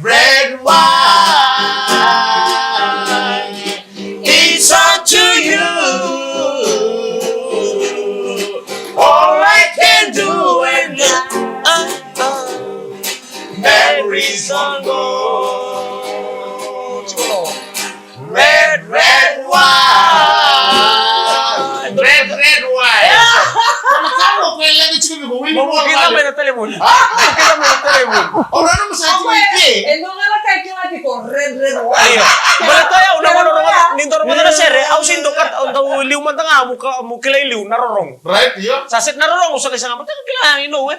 red wine. It's up to you. All I can do and memories on gold. Red wine. Red wine. Kamu lagi cuma Kita main telepon. Kita main telepon. orang nama saya cuma ini. Ngala kayak lagi kok red wine. Iya. Berarti ya udah nintor mana sere, au sindo kat untuk liuman tengah muka liu narorong. Right, iya. Saset narorong usah kisah apa tak kila ino we.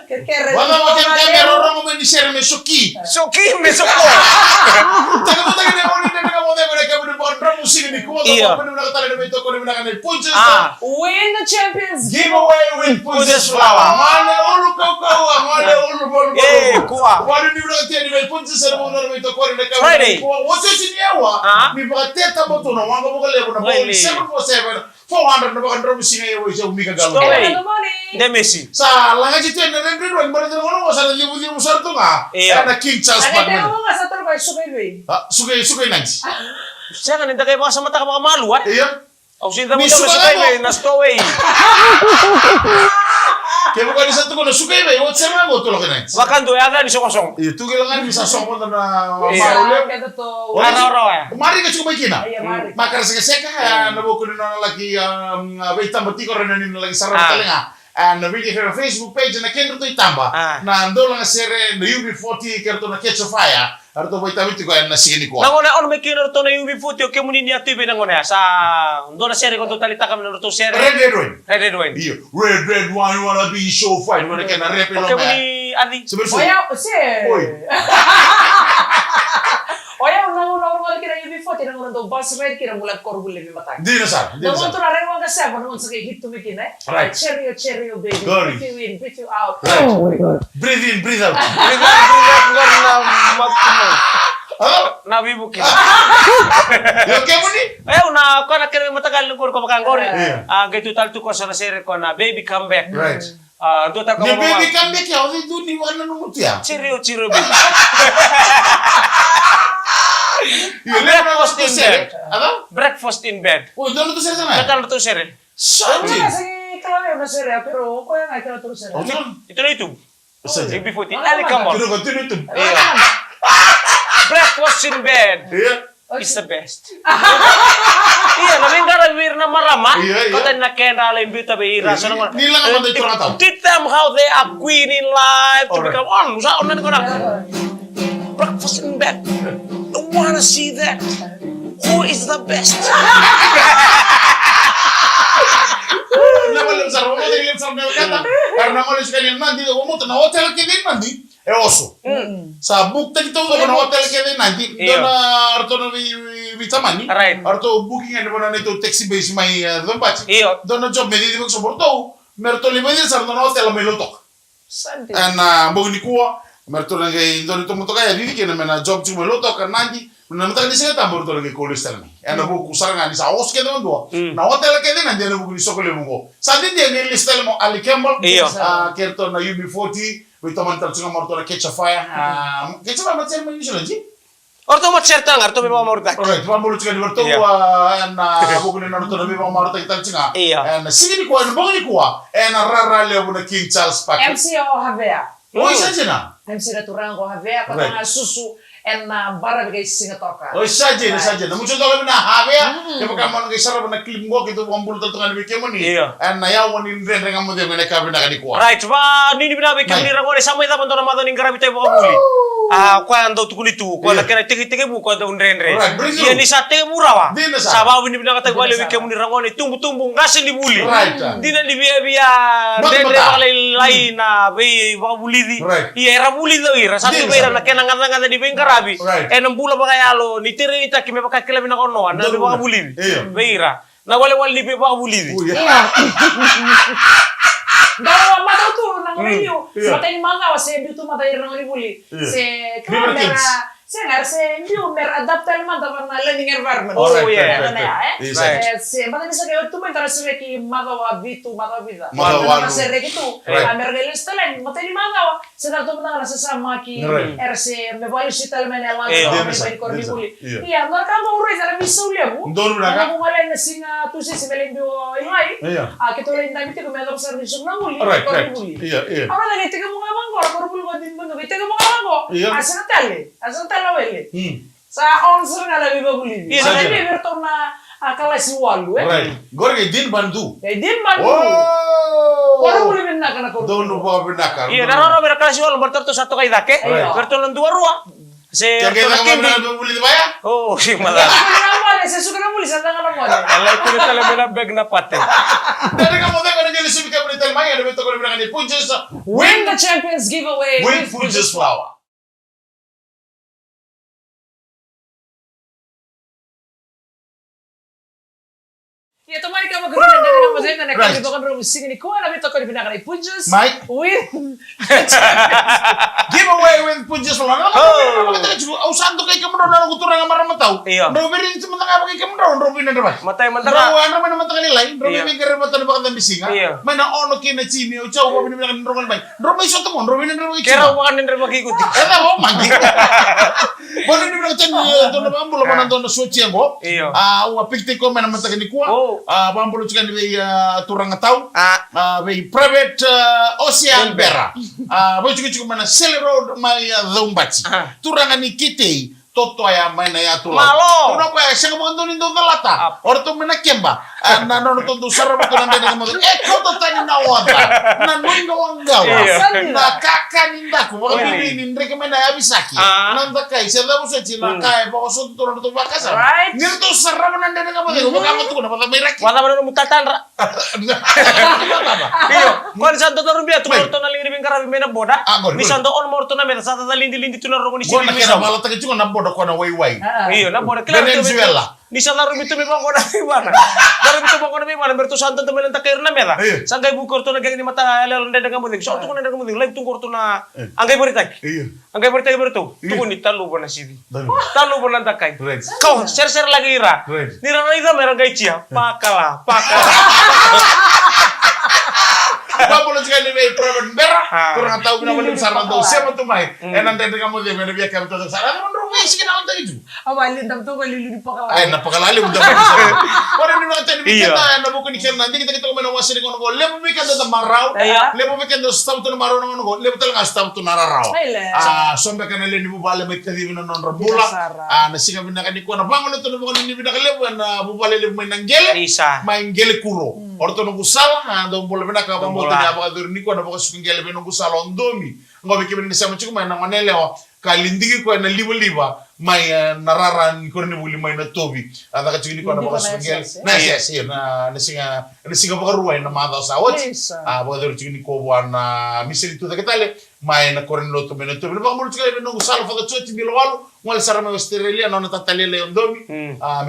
Wala macam kamera orang mau di share mesuki. Soki mesoko. Taga mo taga na ulit na mo taga na kamu di bawah drum musik ni kuwa Iya. ko na tala na ito ko na kan punches. Win the champions. Giveaway with punches flower. Mane ulu kau mane ulu bol. Kuah. Wala ni udah tiada di punches sa mo na ito ko na kamu. Friday. What's it ni awa? Mi ba teta mo to no wanga mo kale na 747 400 na ba drum musik ay sa umiga galo. De Messi. Sa langa jitu na rin rin ba na mo sa libu sa to nga. Na King Charles Ano Batman. mo nga sa trabaho sugay. Sugay nanti. Saya kan tidak kayak bahasa mata kapag malu at. Iya. Au sinda mo Ni daw suka sa mo. kay na stowe. Kaya bukan di satu kono sugay ba? What sa mga to lang nanti. Wakan do aga di sokosong. Iya, tu kailangan bisa songko na Iya. maulip. Kaya to. Ara-ara ya. Mari ka cuba kina. Iya, mari. Makar seka na buko na lagi beta matiko rin na lagi sarap talinga. Na video sa Facebook page na kendo to itamba. Na ando lang sere na UB40 kerto na Catch a Fire. Arto beta mitiko na sige ko. Nangona on me kino to na UB foto ke muni ni active nangona sa do na sere ko to talita kam na to sere. Red wine. Red wine. Iya, red wine wanna be so fine. Wanna kena rap no. Ke muni adi. Sebenarnya. Oya, si. Oi. Oya, unang kira yung before, tinanong to bus ride kira mula korbule mi matay. Di na sa. Namun to na rin wag sa namun sa hit to mikin eh. Right. Cherry baby. Glory. Breathe you in, breathe you out. Right. Oh my god. Breathe in, breathe out. Ngor na matmo. Na bibukin. Yo ke muni? Una ko na kere matagal ngor ko makangor. Iya. Gaitu tal tu ko sa sere ko na baby come back. Right. Do ta ko Ni baby kan be kya odi du ni wana no mutia. Chirio baby. Yo le na was to say. Apa? Breakfast in bed. Oh, doon to say sana. Betal to sere. Ano Saji. kasi kalayo na sere pero ko yung ay kala to sere. Oh, doon. Ito na YouTube. Saji. Baby food. Ali come on. Tino to. Iya. Breakfast in bed. Iya. Is the best. Iya, naming karawir na marama. Iya. Kota na kena lain bita beira. So nang Nila nga man ito nga tao. teach them how they are queen in life to Alright. become on. Sa onan ko na. Breakfast in bed. I wanna see that. Who is the best? Naman sa romo de lim sa mga kata. Karena mo sa kanil nandi, mo to na hotel ke din nandi. E oso. Sa bukta dito ko na hotel ke din nandi. Iya. Doon na arto na vitamani. Right. Arto booking ano na nito taxi base may doon pa. Iyo. Doon na job medyo mo suporto. Merto lima din sa na hotel may lutok. Sante. And mo ni kuwa. Merto na kay doon ito mo to kaya dili kena na job cuma lutok kan nandi. Namatay di sila tambor to lagi kolis tala ni. Ano bu kusar nga ni sa os ke naman do. Na hotel ke din nandi ano bu ni sokole mo ko. Sa din dia ni list mo Ali Campbell. Iyo. Kerto na UB40 with tomantar tsunga morto na Catch a Fire. Catch a Fire matser mo ni sila ji. Orto mat certa ngar to be mamorda. Alright, tuan bulu tsunga di berto Iya. and buku ni naruto na bibang marto kita tsunga. Iya. And sini ni kuwa, bangun ni kuwa. And rara leo na King Charles Patrick. MCO Havea. Oh, isa na. MC na turang ko Havea ko Right. nga susu en na bara bigay singa toka. Oh, isa na. Mucho tolo na habe ya. Kaya pagka mo nang isara na clip mo kito ang bulu talo nga ni mo ni. Iya. And nayaw ni ren nga mo de na kabi na kani kuwa. Right, ba nini binabi kami ni rangone samay tapon to na madon ing garabi tayo buli. Kwa ando tukuni tu, kwa Iya. na kena tiki bu kwa da unrenre. Alright, bring Iya you. ni sa te murawa. Di na sa. Sababu ni binaka tayo Di na bali sa. kami ni rangone tumbu ngasi ni buli. Right. Di na biya Mata-mata. renre bakal lain na be baka buli di. Right. Iya era buli do ira Di satu na be sa. na kena ngata di bengkarabi. Right. Enam bula baka yalo ni tiri ni takime baka kila bina kono na be baka buli. Iya. Be ira. Na wale wali be baka buli di. Oh, ya. Dawa mata tu nang radio. Iya. Mata ni manga wa se bitu mata irang ni buli. Iya. Se River kamera Kings. Se ngarse ndio adapta al manda varna learning environment. Oh, yeah. Yes, Se manda bisa kayo tu mentara sereki magawa bitu vida. Magawa. Sereki tu. Amergel instalan mateni magawa. Se dato manda na sesama ki RC me vale sital menela me korni buli. Iya, mereka mau urus ala bisulia bu. Ndor braga. Aku ngalain singa tu se melendo ilai. Kita lain dami te kumela service na buli. Korni buli. Iya. Ahora lagi te kemo ngabang korni buli ko din mundo. Te kemo ngabang ko. Asana tala wele. Sa onser ngala biba buli. Sa bibi bertorna akala si walu Gorge din bandu. Din bandu. Korni buli binna kana korni. Donu ba binaka. Iya, naroro berakala si walu bertorto satu kali dake. Bertorto dua rua. Se Kaya ka buli baya? Oh, si malah. Se suka na buli sa tanga na mo. Alay ko na tala mena bag na pate. Dari ka mo da kana gele subi ka buli talmaya, da beto ko buli kana punches. Win the Champions giveaway With punches flower. Ya tomari kama guru na ndani kama zaina na kama baka bro musingi ni kwa na beto ko binaka na punches. Mike. Win. Giveaway with punches flower. Au santo kay kamu na ko turang amara mataw. Ro beri ci mata ka kay kamu ro bini na ba. Matay man Ro tara. ano man mata kali lain. Ro bini kare mata na baka bisinga. Mana ono kina chini o chaw ko bini na ro man bay. Ro may soto mo ro bini na ro Kera wakan nendre makikuti. Eta mo mangi. Bono ni na tan to na ambulo man to na sochi ngo. Wa pikti ko man mata kani kwa. Bambulo chikan ni turang taw. Be private ocean bera. Bo chiku mana sel road mai dhombachi. Turanga ni kitei toto ya maina ya tula. Malo. Una ko sing mo ndo ndo lata. Orto mena kemba. Na no to sarra to nande mo. Koto tani na wanda. Na nunga wanga. Na kaka ninda ko. Wa bibi ni ndreke mena ya bisaki. Nanda kai se da buso china kai ba so to to bakasa. Nirto sarra nande mo. Ko ka to na pa meraki. Wala man mutatan ra. Iyo, kon santo to rumbia to morto na lingi bingkara mena boda. Ni santo on morto na mena sata lindi tu na rogo ni Gua sini. na kena bala ta kitu na boda ko na wai. Iyo, na boda claro. Venezuela. Ni sala rumbi to me bango na iwana. Daru to bango na iwana berto santo to mena takir na meda. Sangay bukor to na gani mata alel ndenda ngamudik. So to na ndenda ngamudik live tungkor to na angay beritak. Iya. Angay beritak berto. Tuko ni talu bona sibi. Talu bona takai. Right. Kau ser lagi ira. Right. Ni rara ida mera gaicia. Pakala. Bambulo chikan ni be private bera. Turang taw na mo sarra do. Sema to mai. Enan ndenda ngamo de mena biya ka to sarra. Ro be sik na alta gitu. Awalin dam to kalili pa ka. Ay napakalali mo dapat. Wala ni mga tani bikata na buko ni Kernan. Hindi kita ko mena wasiri ko ngo. Lebo bikata da maraw. Lebo bikata stop to na maraw na ngo. Lebo talaga stop to nararaw. Sombe ka na leni bubale may kadi na non rabula. Nasinga binaka ni ko na bangon to na buko ni binaka lebo na bubale lebo may nanggele. May ngele kuro. Orto no gusala do bole binaka ba mo ta ba dur ni ko na buko ngele be no gusala ondomi. Ngo bikibin ni sa mo chiko may nangonele o kalindigi ko na liba may nararan ko ni buli may na tobi ada ka chini ko na buko ngele. Na yes na nasinga ba ruway na madaw sa wat. Ba dur chini ko buwan na misiri to ketale may na koren loto me na tobi. Ba mo chika be no gusala fa da choti bilwalo wala sarama Australia no na tatalele ondomi.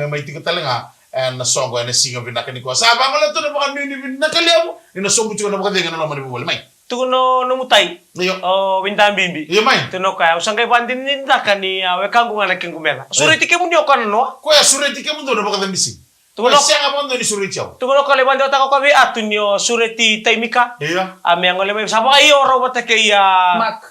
May tiketale nga na songo na singa binaka ni ko sa bangola to na baka ni binakaliaw ina songo chiko na baka de na mani bole may Tuno mutai. Oh, bintang bimbi. Iya may. Tuno kaya usangay bandin ninda kani awe kangu ngana kengumela. Suriti ke munyo kan no? Ko ya sureti ke mundo na baka missing. Tuno siya nga bondo ni sureti yaw. Tuno kale bando ta ko kabi atunyo sureti taimika. Iya. Ame angole may sapa kayo ro bata kay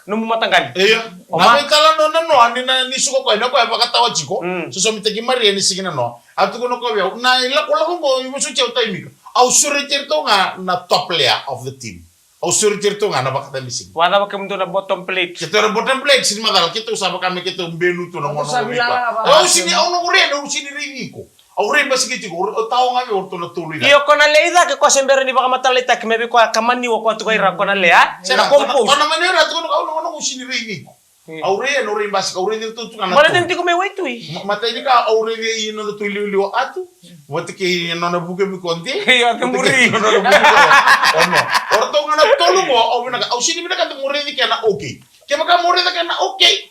numu matanggan. Iya. Na tala no ani na ni suko ko na ko baka tawa chiko. So mitagi maria ni sigina no. Atu ko no ko yaw. Na ila ko ko mo su chaw taimika. Au sureti to nga na top player of the team. Au sureti to nga na baka missing. Wala ba kamo na bottom plate. Kita na bottom plate sin madal kita usaba kami kita benu to na mo. Au sini au no ure no sini ri ko. Aure basi kiti ko tao nga orto na tuloy na. Iyo ko na leida ke ko sembere ni baka matalita ke mebe ko kamani wo ko to kay ra ko na lea. Na compose. Ona manera to no sini ri ko. Aure no ri basi aure dito to kana. Wala din ti ko may wait wi. Matay ni ka aure ri ino to liu atu. Wati ke no na buke mi konti. Iyo ke muri. Ono. Orto nga na tolo mo au na au sini mi na ka muri ni kana okay. Kaya maka muri na kana okay.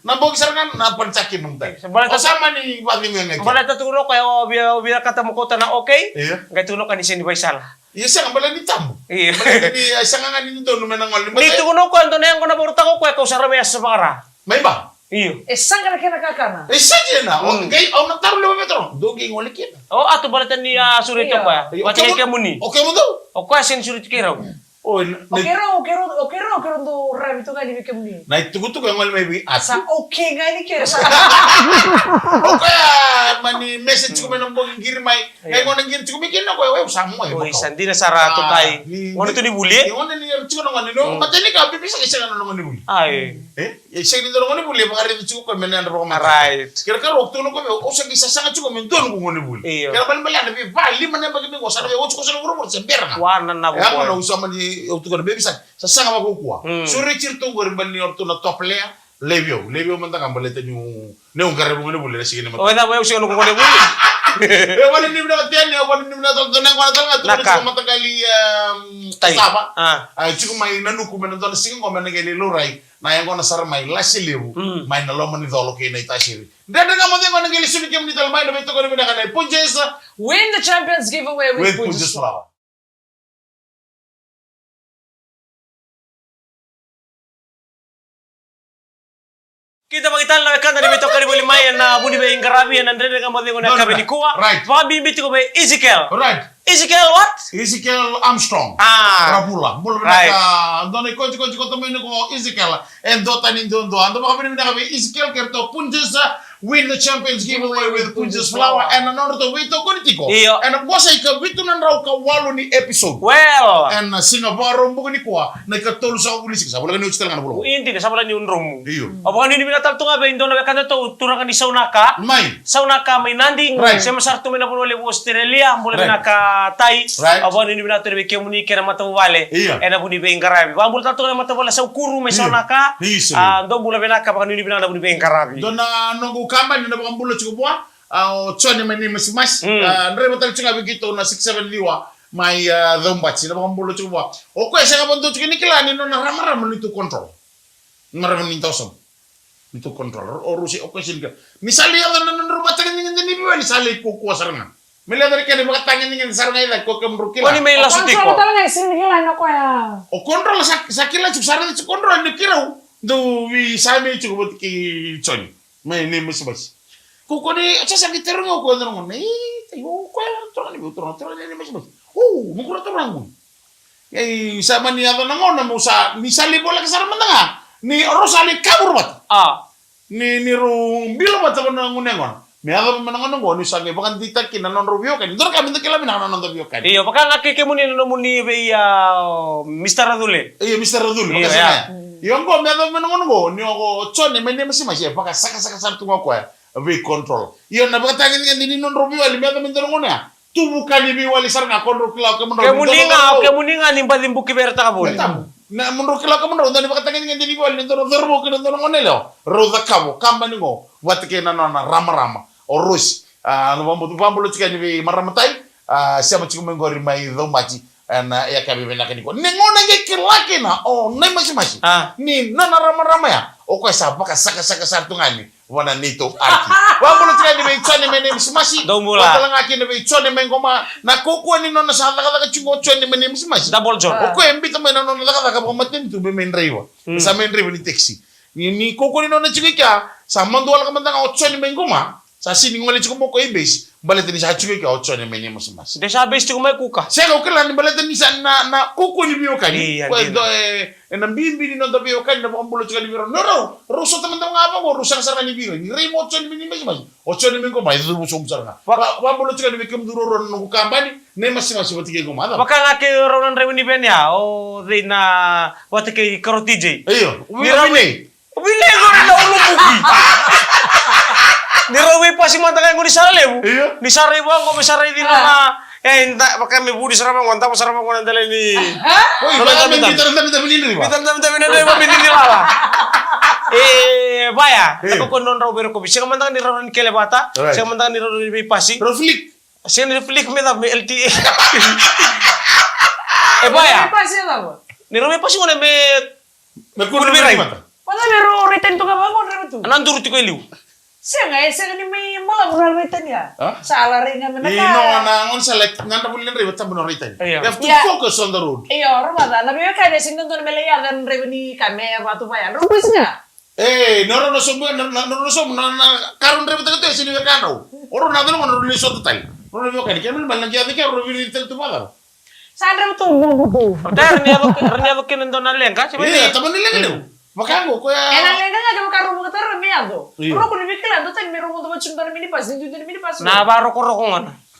Na bogi sarangan na pancakin nung tay. Sama ni wali nga nga. Wala ta tulo kaya obia kata mo ko ta na okay. Iya. Gay tulo ka ni sini bay sala. Iya siya nga bala ni Tambo. Iya. Siya nga nga nito naman ang alim. Dito ko no ko ando na yang ko na borta ko ko sarame sa para. May ba? Iyo. Sangka kena kakana. Saja na. Gay au na taruh 5 metro. Dogi ngoli kita. Oh, ato balatan ni surit Iya. pa. Wacha kay muni. Oke mo to? O kwa sin surit kiraw. Oh, Okero do rem itu kan dibikin ni. na itugutu ko ngoli maybe Sa asa. okay nga ni kira sa. Oke, mani message ko man mo girmay. Ngay ko nang gir ko bikin na ko samo ay. Oy, sandi na sarato tay. Ngono to ni buli? Ngono ni chiko ngani no. Mateni ka bibisa isa ngano ngani buli. Ay. Isa ni do ngani buli makari chiko ko menen ro ma. Right. Kira ka rok tuno ko o sa gisa sanga chiko men don ko ngani buli. Iyo. Kira ban bala na bi bali man ba ko sa na o chiko sa ngoro mo sa berna. Wana na Ya bo. mana usama ni auto ko bebisa sa sanga ba ko kuwa. Suri cirto ko rin ban ni orto na top player. Levio man ta kambalete ni ne un karebo ngani buli sige ni O da mo usi ono ko ngone buli. Wala ni na tiyan ni wala ni na to na ko na Naka. to matagali Tay. saba. Ah. Chiku mai nanu ku men don singo men ngeli lurai na yang kona sar mai lasilewu mai na lomo ni dolo ke na itashiri. Dada nga mo ngona ngeli suni kem ni tal mai na beto ko ni na kana punjesa Win the Champions giveaway with with Punjas punjes flower. Kita magital na kan dari beto kari buli mai na buni be ingarabi na ndre nga mo ngone kabe ni kuwa. Right. Fa bi biti ko be Ezekiel. Right. Ezekiel what? Ezekiel Armstrong. Ah. Rapula. Bulu Right. na dona ko to men ko Ezekiel and dota ni dondo. Ando ba kabini na kabe Ezekiel kerto punjesa win the Champions giveaway with punjes flower and another to wito ko nitiko. Iyo. And bosa ika wito nan raw ka walo ni episode. Well. And Singapore rombo ni kuwa na ikatolo sa ulisik sa wala ni utstel ngana bulo. Inti na sabala ni unrom. Iyo. Apa ni binatal tu nga be indona be kanto to turang ni saunaka. Mai. Saunaka may nanding Right. sa masarto may napuno le Australia mula Right. binaka tay. Right. Apa ni binatal be kemuni kera mata wale. Iya. Ena buni be ingarabi. Wa mula tato mata wala sa ukuru may Iya. saunaka. Iya, Ah ndo mula binaka pa ni binaka buni be ingarabi. Dona nongo kamba ni na bakambulo chukubwa. Chone meni masimas. Ndre batal chunga bigito na 67 liwa. Mai dhombachi na bakambulo chukubwa. Oko esa kabondo chukini kila ni no na ramara menitu control. Mara meninta osam. Itu control. Orusi oko silga. Misali ya na rumah tangga ni biwa ni sali ko kuwa saranga. Mila dari kene bakatangin ni saranga ida ko kem rukila. Oni may lasutiko. Kontrol talaga sini kila na ko ya. O control sakila chuk saranga chuk control ni kirau. Do wi sami chuk bot ki choni. Mai ni masimas. Kuko ni acha sakit terungo ko ndrongo. Ni tayo ko ya ni utro ni masimas. Mukura terungo. Sama ni ato nangona musa ni sali bola ke sarang menengah. Ni rosali kabur bat. Ah. Ni ru bilo bat ko nangunengon. Me ato menengon ngo ni sange bakan dita kin non rubio kan. Dor kami tekela min non rubio kan. Iyo baka ngake kemuni no muni be ya Mr. Radule. Iya Mr. Radul Iya, makasih ya. ya. Yongo me ato menengon ngo ni ngo chone mene masih baka saka sartu ngo ko ya. We control. Iyo na baka tangin ni non rubio ali me ato menengon ya. Tu bukan ni wali sarang kontrol kila ke menurut. Kemuninga nimba limbuki berta kabul. Na munro kila ka munro ndani bakatangin ngi ndini wal ndoro dorbo kina ndoro ngonelo roza kabo kamba ningo watike na rama orus no bambu lo tikani be maramatai siamo chiku mengori mai domachi na ya kabi bena kaniko ningona nge kilake na nei masi ni na rama ya o ko sa baka saka sartungani wana nito arki bambu lo tikani be chone mene masi Domula. Talanga kini be chone mengoma na koko ni nona sa kata chungo chone mene masi Double job. Oko embita mena nona kata ka pamatin tu be menreiwa sa menreiwa ni taxi ni koko ni nona chikika sa manduala ka mandanga o chone mengoma sa sini ngole chiko moko ibes balete ni sa chikika o chone mene masi Desa bes tu kumai kuka. Sega ukela ni balete ni sa na koko ni biyo kani Iya, ko iya. do na bimbi ni nona biyo kani na pambulo chika ni biro no ruso teman ngapa ko rusa sa ni biro ni remo chone mene masi o chone mengoma itu busum sarana pambulo chika ni kem duro no kambani ne masi batike ngoma ada Baka ngake ronan rewini ben ya. O de na watike karotije. Iyo, Wine ko na ulo buki. Nirawi pa si mata kay ko ni Saralebu. Iya. Ni Saralebu ko misari din na inta baka may budi sarapang konta mo sarapang ko nandala ni. Uy, baka may bitar-bitar bilin ba? Bitan na mabili nila ba. Baya, ako ko non raw pero ko siya man ni raw ni kelebata, Right. siya man ni raw ni pasi. Reflik. Siya ni flick me da LTE. Baya, Pasi na ko. ni raw pasi ko na me Merkuno Kulbiray. mata. Pada mero return to ka ba mo rero to. ananduro ti ko iliw. Siya nga siya ni may mala mo return ya. Huh? Salary nga man Ino na on select nanda bulin riba tabu no rita. Iya. You have to Yeah. focus on the road. Iyo, rumah na biyo ka desin don mele ya dan revenue kame batu bayan. Rubis nga. Noro no somo karun rebe tagto sini verkano. Oro na dono no li soto tai. Oro veo kan kemen balang kia ke oro vili tel tu mala. Sandra betul. Reniado que no na lenga, se Iya, taman ni lele. Makango ko ya. Enak lenga ada bukan rumah kita remiado. Ro ko ni bikilan tuh tadi rumah tempat cuma mini pas, itu mini pas. Na baro ko.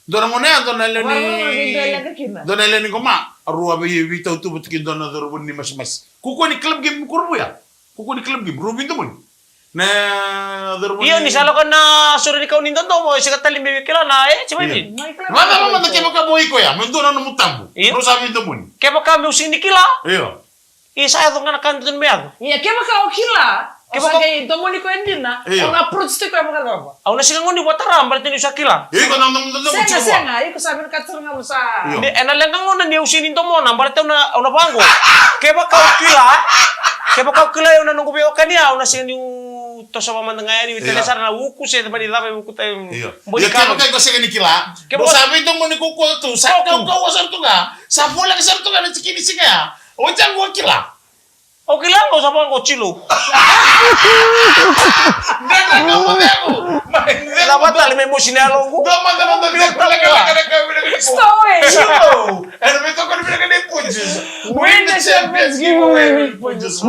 Dona monea dona Baru leni. lenga kina. Dona leni koma. Arua be vita tu butkin dona dor bunni mas. Kuko ni club game kurbu ya. Kuko ni club game rubin tu mun. Na dor bunni. Iyo ni salo kan na sore ni kau nindon to mo sikatali me kila na coba ni. Mama kemo ka boy ko ya. Mendona no mutambu. Iya. Terus abi tu mun. Keba kami usini kila. Iya. Isa itu kan akan tun meado. Iya, kema kau kila. Kema Kema kau domoni ko endina. Iya. Orang approach tu kau makan apa? Au na singon di wataram berarti ni usah kila. Iya ko nang Senga, iku sabi katsur nga mo sa. Iya. Ni ena lenga ngona ni usini to mo na berarti una bango. Keba kau kila yung nanunggu beo kania una singon yung to sa mamandangaya ni telesar na uku se ba nila ba uku tayo. Iya. Ya kemo ka ko sige ni kila. Do sabi tu mun ko ko tu. Sa ka wasar tu ga. Sa bola ka sar tu ga ni sikini siga. O jang ko kila. O kila ko sa bango chilo. Nada ka mo dego. Dapat ali may musinalo ko. Do man na ka. Story. Chilo. And we talk about the punches. Win the Champions giveaway with punches.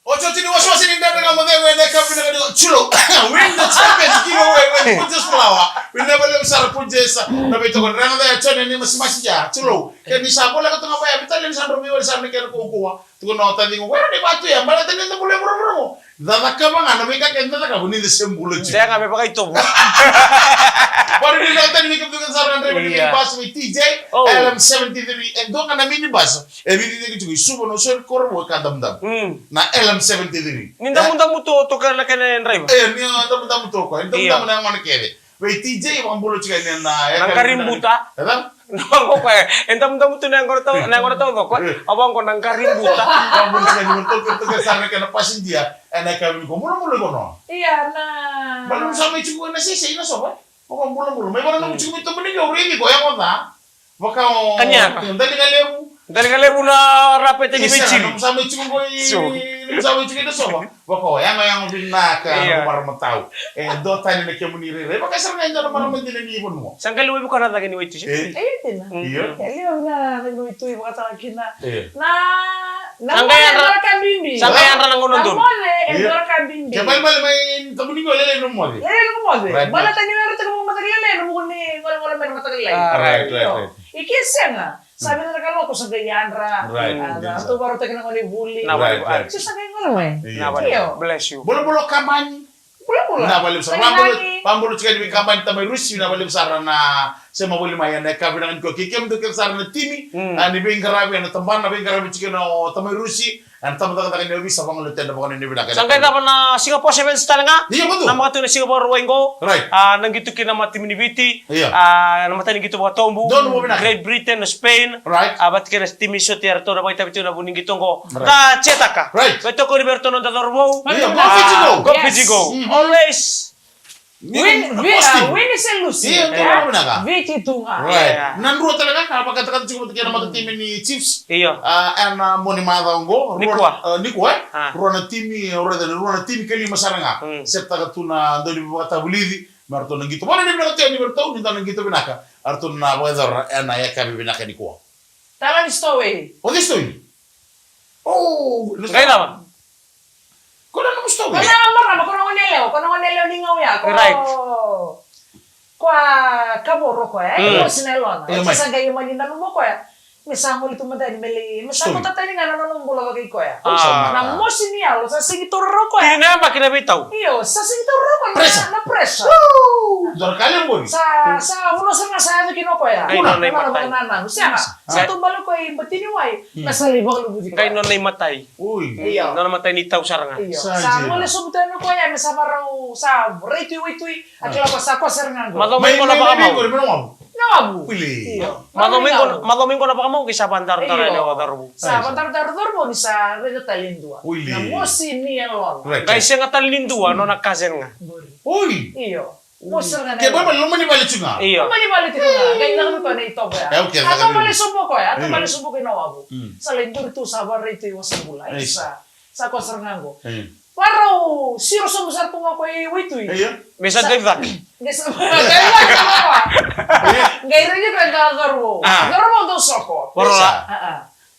Ocho tini wasiwasi ni ndani kama mwenyewe ende kapi na kadigo chulo. Win the Champions giveaway with punches flower. We never let Sara punches. Na beto ko rana da chone ni masimashi ja chulo. Kani sabola ka tunga baya bitali ni sandro miwa sa ni ko ko. Tuko na otandi ko. Wala ni batu ya mbala tani ndo bule bro. Dada kama ngana meka kenda ka buni de sembulo chi. Saya kami pakai itu. Baru ni nonton ni kapten Sara Andre ni bus with TJ LM73 and dong kana mini bus. Every day gitu subo no ser korbo kadam dam. Na LM73. Ninda munda mutu to kana kana drive. Ni ndam to ko. Ndam na mana kede. Wei TJ mambulo chika ni na. Nang karimbuta. Ada? Nang ko kaya. Entam mutu nang ko ko. Abang ko nang karimbuta. Mambulo chika ni to ke Sara kana pasin dia. Ana kami ko mulo ko no. Iya, na. Balum sa may chiku na sisi na so ba? O mulo. May barang chiku ito mani ko ringi ko ya ko na. Baka Kanya. Dali ka lebu. Dari kali puna rapet ni becil. Sama chiku ko sama chiku ito so ba? Baka yang binaka para matao. Do tani na kemo ni rere. Baka sa nga ndara para mandili ni ibon mo. Sangkali mo ko na tagani wait. Ayun din na. Iya. Kaya na nagluto yung mga talakin na. Na Sangkay ang kambimbi. Sangkay ang ranang unon doon. Mole, endora kambimbi. Kaya bal may tabuni ko lele no mo. Lele mo mole. Bala tani meron tayo mo matagal lele mo ni wala meron matagal lele. Right. Ikisya nga. Sabi na nakaloko sa Gayandra. Right. Ito baro tayo na ni bully. Right. So sa ngayon naman. Bless you. Bolo kampanye. Pula-pula. Na balik sa pambulo chika di kampanye tamay rusi na balik sa na sa mabuli maya na kabilang ko kikem do sa na timi ani bing garabi na tamban na bing garabi chika no tamay rusi an tamda ka ni bisa bang luten na bang ni bida ka. Sangkay dapat na Singapore Sevens talaga. Iya betul. Na mga to na Singapore Wengo. Right. Nang gitu kina mga team ni Viti. Iya. Na mata ni gitu mga Tombu. Doon mo binaka. Great Britain, Spain. Right. Bat kina team iso tiar to na mga tabi na buning gitu ko. Ka cetaka. Right. Beto ko Roberto no dadorbo. Iya, go Fijigo. Go Fijigo. Always. Win is a Lucy. Iya, ito mo na ka. Viti tunga. Right. Nanduro talaga kapag katakan siguro kaya naman team ni Chiefs. Iyo. Moni madongo. Nikwa. Nikwa. Rona team kali masaranga. Septa katuna ndoli bata bulidi. Marto nang gitu. Mana ni binaka ni bertau ni nang gitu binaka. Arto na weather ana ya kabi binaka nikwa. Tala ni stowe. O this story. Oh, Kaya naman. Kono na gusto Kono amar na kono ngoneleo ni ngaw ya. Right. Kwa kaboro ko Iko sinelona. Iya, Sasa gayo malinda mo ko Misango lito madani meli. Misango tatani nga nanon bola bagay ko Na mo sinialo sa sigitoro ko Hindi na ba kinabitaw? Iyo, sa sigitoro ko na presa. Dor kalian boy. Sa uno sa nga kino ko Ay, no, na imatay. Siya sa tumbalo ko batini way. Nasa libang lubuti ko. Kaya nun na imatay. Uy. Iyo. Nun namatay ni Tau Saranga. Iyo. Sa mula subutan ko sa maraw sa retoy at lawas sa koser nga. Madoming ko na baka mo. Nawabu. Pili. Iyo. Madoming ko na baka mo kisa bandar tara na wadarbo. Sa bandar-dar-dar ni sa redo talindua. Uli. Na mo sini ang lon. Right. Kaya siya nga talindua no nakasen nga. Uy. Iyo. Muser nga Ke ba lumo ni balik chunga. Iya. Mali balik ko nga. Kaya na kami ko na ito ba? Okay, Ato okay. mali subo ko ya. Ato Iya. mali subo ko na wabo. Sa lendur tu sabar itu iwasan gula. Isa. Sa ko sernganggo. Parau siro sa besar tunga ko itu. Iya. Bisa gaidak. Gesa. Gaya rin yung kagagaro. Garo mo daw soko. Parola.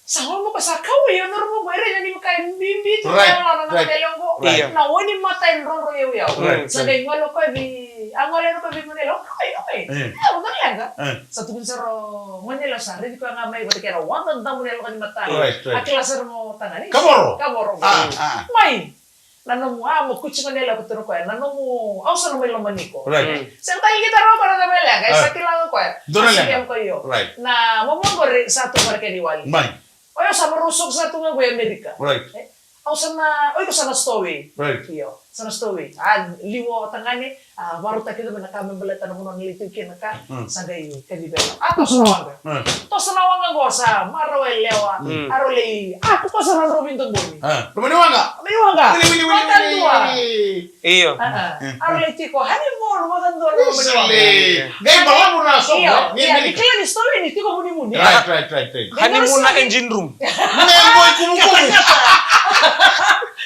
Sahol mo pa sa kawi, yun mo ba rin, hindi mo kayo bimbi, Right, na right. telong ko. Iya. Na wani matayin ron ro yaw. Right, Sa right. kay ngalo ko ang ngalo ko bi Manila. Okay. Ano yan ka? Sa tugon sa ro Manila sa rin ko nga may kaya watan damo nila kan mata. Right, right. Aklasar mo tangani. Kaboro. Kaboro. May nanong mo kutsi Manila ko turo ko nanong mo ausa no may lamaniko. Right. Sa tayo kita ro para sa Manila, kay sa kilang ko. Doon na lang. Sige ko yo. Right. Na mamongor sa to para kay diwali. Mai. Oyo sa marusok sa tunga Boy Amerika. Right. Aw sa na, oy ko sa na story. Right. Iyo, sa na story. Liwo tangani, baru ta kita na kami balata na munang lito kinaka sa gayo kanibela. Ato sa wanga. To sa nawanga go sa Marawel lewa. Arole, ako pa sa Robin Tongoni. Lumaniwanga. Mayuanga. Matandua. Iyo. Arole tiko, honeymoon matandua na Sale. Mayuanga. Gay bala mo na so. Iyo, Ni iya, Amerika. dikila ni story ni tiko muni-muni. Right. Honeymoon na engine room. Nemboy kumukumu.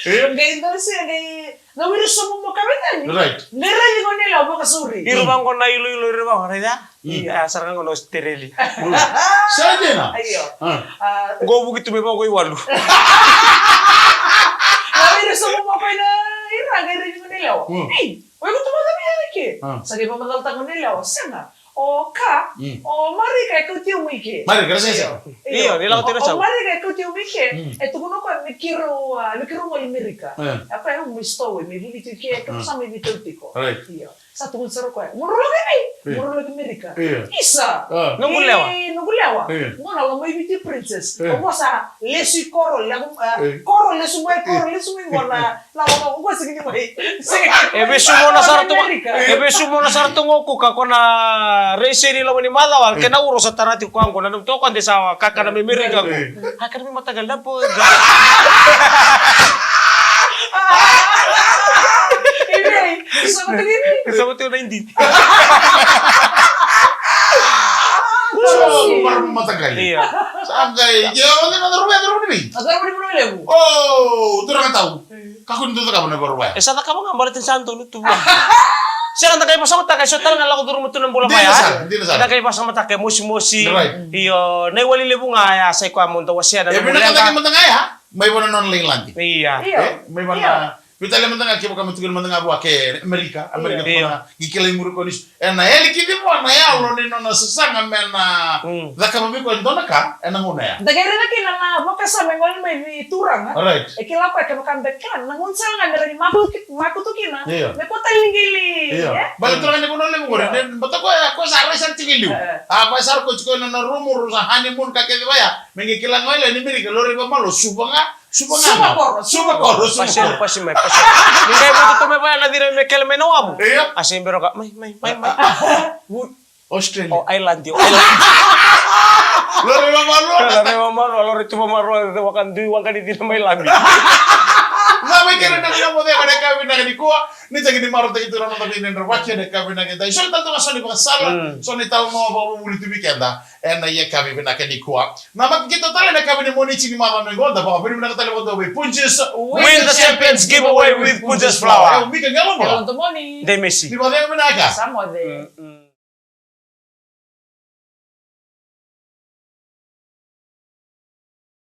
Gay indonesi, gay nawiro sa mo kabitan. Right. Neray ko nila mo kasuri. Iro bang ko na ilo iro bang reda? Iya, sarang ko no sterili. Sade na. Ayo. Go begitu memang go iwalu. Nawiro sa mo pa na ira gay ko nila. Hey, oy ko tumaga mi iki. Sa gay pamadal ta ko nila, sana. O ka, o mari kay ko tiyo miki. Mari, gracias. Iyo, nila ko tinasaw. O mari kay ko tiyo miki. Kuno ko mikiro mo Amerika. Apa yung misto we, may bili tiki, kung sa may bito tiko. Right. Iyo. Sa tugon sa ko, muro lagi Amerika. Isa. Nungulewa. Nungulewa. Mo na may biti princess. O mo sa lesu koro, koro lesu mo na mo ko sige mo. Ebe sumo na sarto ngoku kako na reise nila ni Malawa kena uro sa tarati ko angko na to kan desa kakak na Amerika ko. Akan mi matagal na po. Kasama tayo na hindi. So, parang matagal. Iya. Sagay. Yo, ano na ni? Agora mo ni lebu. Oh, turang tahu. Kakun dito ka mo na barubay. Eh sana ka mga balitin santo nito. Siya kan takay pasama takay so tal nga lako duro mo tunan bola maya. Hindi na sa. Takay pasama takay musi-musi. Right. Iyo, nay wali lebu nga ya say ko amon to wasya na. Eh, pinakatagin mo tangay ha? May wala non lang lanti. Iya. May wala. Vitale mo tangay kibo kami tugon mo tangay buwa ke Amerika ko na gikilay mo ko nis. Na eli kidi mo na ya lo ni non sasanga mena. Daka mo ko ndona ka na nguna ya. Dagay rin na kinala, baka sa mga may turang ha. Alright. Kila ko ka makambek kan, nangunsal nga meron makutukin ha. Iya. May kotaling gili. Iya. Balik turang ni mo le mo ren. Bato ko sa resan tigiliw. Apa sar ko na rumur sa honeymoon ka ke baya. Mengikilang wala ni Amerika lo riba malo subanga. Suba koro. Pasi may. Ningay mo to may na dire may kelme no abo. Iya. Asin pero ka may. Australia. Oh island yo. Lo riba malo. Kala maro lo rito maro wakan duy wakan di may labi. Mami kira na mo de kada kami na ni ko ni tagi ni maro tagi turano tagi ni rawache de kami na kita. So tanto ka soni ba sala. So ni tal mo ba muli tu weekenda. Na ye kami na ni ko. Na makikita tala na kami ni moni chini mama mengonda ba pero na tala mo do we punches Win the Champions giveaway with Punches Flower. Mika ngalo mo. Hello to money. De Messi. Di ba de menaka? Samo de